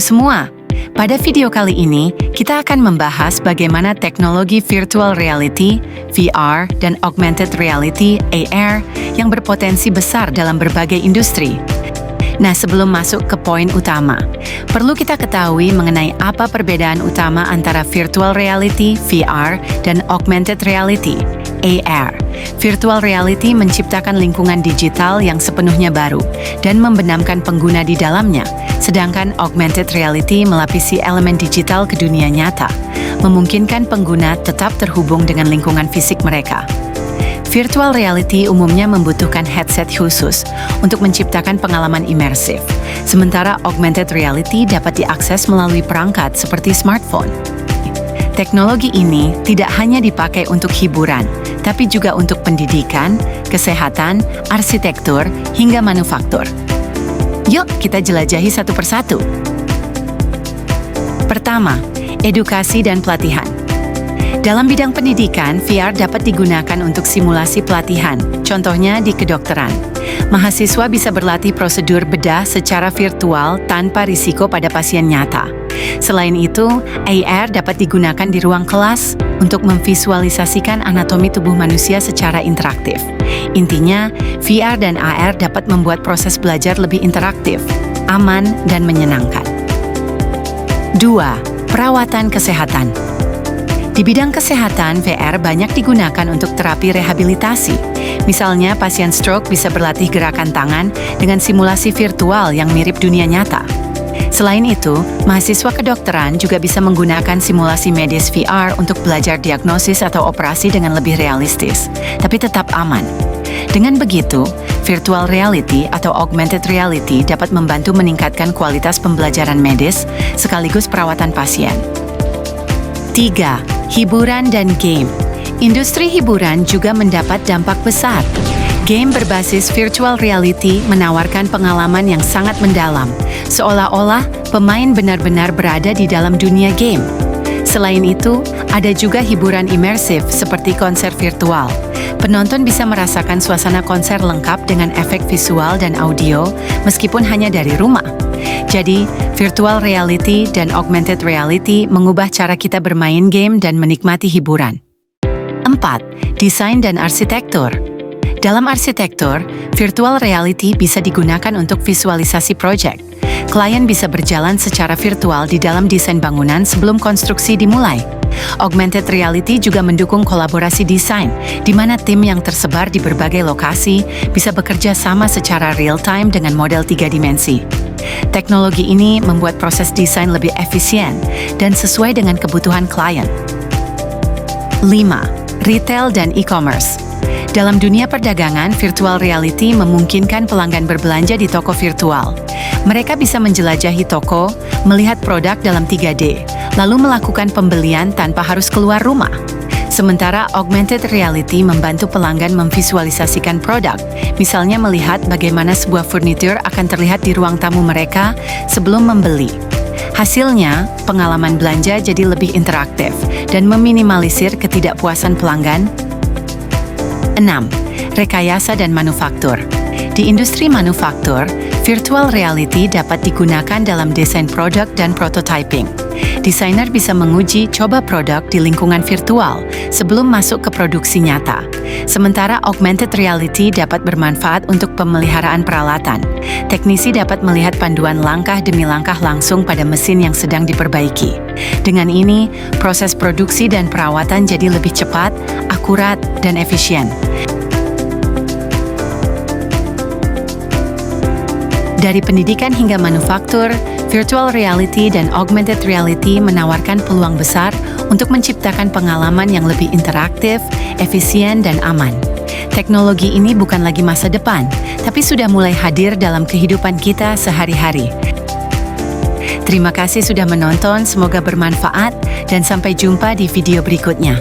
Halo semua, pada video kali ini kita akan membahas bagaimana teknologi virtual reality, VR, dan augmented reality, AR, yang berpotensi besar dalam berbagai industri. Nah, sebelum masuk ke poin utama, perlu kita ketahui mengenai apa perbedaan utama antara virtual reality, VR, dan augmented reality, AR. Virtual reality menciptakan lingkungan digital yang sepenuhnya baru dan membenamkan pengguna di dalamnya, sedangkan augmented reality melapisi elemen digital ke dunia nyata, memungkinkan pengguna tetap terhubung dengan lingkungan fisik mereka. Virtual reality umumnya membutuhkan headset khusus untuk menciptakan pengalaman imersif, sementara augmented reality dapat diakses melalui perangkat seperti smartphone. Teknologi ini tidak hanya dipakai untuk hiburan, tapi juga untuk pendidikan, kesehatan, arsitektur, hingga manufaktur. Yuk kita jelajahi satu persatu. Pertama, edukasi dan pelatihan. Dalam bidang pendidikan, VR dapat digunakan untuk simulasi pelatihan, contohnya di kedokteran. Mahasiswa bisa berlatih prosedur bedah secara virtual tanpa risiko pada pasien nyata. Selain itu, AR dapat digunakan di ruang kelas untuk memvisualisasikan anatomi tubuh manusia secara interaktif. Intinya, VR dan AR dapat membuat proses belajar lebih interaktif, aman, dan menyenangkan. 2. Perawatan kesehatan. Di bidang kesehatan, VR banyak digunakan untuk terapi rehabilitasi. Misalnya, pasien stroke bisa berlatih gerakan tangan dengan simulasi virtual yang mirip dunia nyata. Selain itu, mahasiswa kedokteran juga bisa menggunakan simulasi medis VR untuk belajar diagnosis atau operasi dengan lebih realistis, tapi tetap aman. Dengan begitu, virtual reality atau augmented reality dapat membantu meningkatkan kualitas pembelajaran medis sekaligus perawatan pasien. 3. Hiburan dan game. Industri hiburan juga mendapat dampak besar. Game berbasis virtual reality menawarkan pengalaman yang sangat mendalam, seolah-olah pemain benar-benar berada di dalam dunia game. Selain itu, ada juga hiburan imersif seperti konser virtual. Penonton bisa merasakan suasana konser lengkap dengan efek visual dan audio, meskipun hanya dari rumah. Jadi, virtual reality dan augmented reality mengubah cara kita bermain game dan menikmati hiburan. 4. Desain dan arsitektur. Dalam arsitektur, virtual reality bisa digunakan untuk visualisasi proyek. Klien bisa berjalan secara virtual di dalam desain bangunan sebelum konstruksi dimulai. Augmented reality juga mendukung kolaborasi desain, di mana tim yang tersebar di berbagai lokasi bisa bekerja sama secara real-time dengan model 3 dimensi. Teknologi ini membuat proses desain lebih efisien dan sesuai dengan kebutuhan klien. 5. Retail dan e-commerce. Dalam dunia perdagangan, virtual reality memungkinkan pelanggan berbelanja di toko virtual. Mereka bisa menjelajahi toko, melihat produk dalam 3D, lalu melakukan pembelian tanpa harus keluar rumah. Sementara augmented reality membantu pelanggan memvisualisasikan produk, misalnya melihat bagaimana sebuah furnitur akan terlihat di ruang tamu mereka sebelum membeli. Hasilnya, pengalaman belanja jadi lebih interaktif dan meminimalisir ketidakpuasan pelanggan. 6. Rekayasa dan manufaktur. Di industri manufaktur, virtual reality dapat digunakan dalam desain produk dan prototyping. Desainer bisa menguji coba produk di lingkungan virtual sebelum masuk ke produksi nyata. Sementara augmented reality dapat bermanfaat untuk pemeliharaan peralatan. Teknisi dapat melihat panduan langkah demi langkah langsung pada mesin yang sedang diperbaiki. Dengan ini, proses produksi dan perawatan jadi lebih cepat, akurat, dan efisien. Dari pendidikan hingga manufaktur, virtual reality dan augmented reality menawarkan peluang besar untuk menciptakan pengalaman yang lebih interaktif, efisien, dan aman. Teknologi ini bukan lagi masa depan, tapi sudah mulai hadir dalam kehidupan kita sehari-hari. Terima kasih sudah menonton, semoga bermanfaat, dan sampai jumpa di video berikutnya.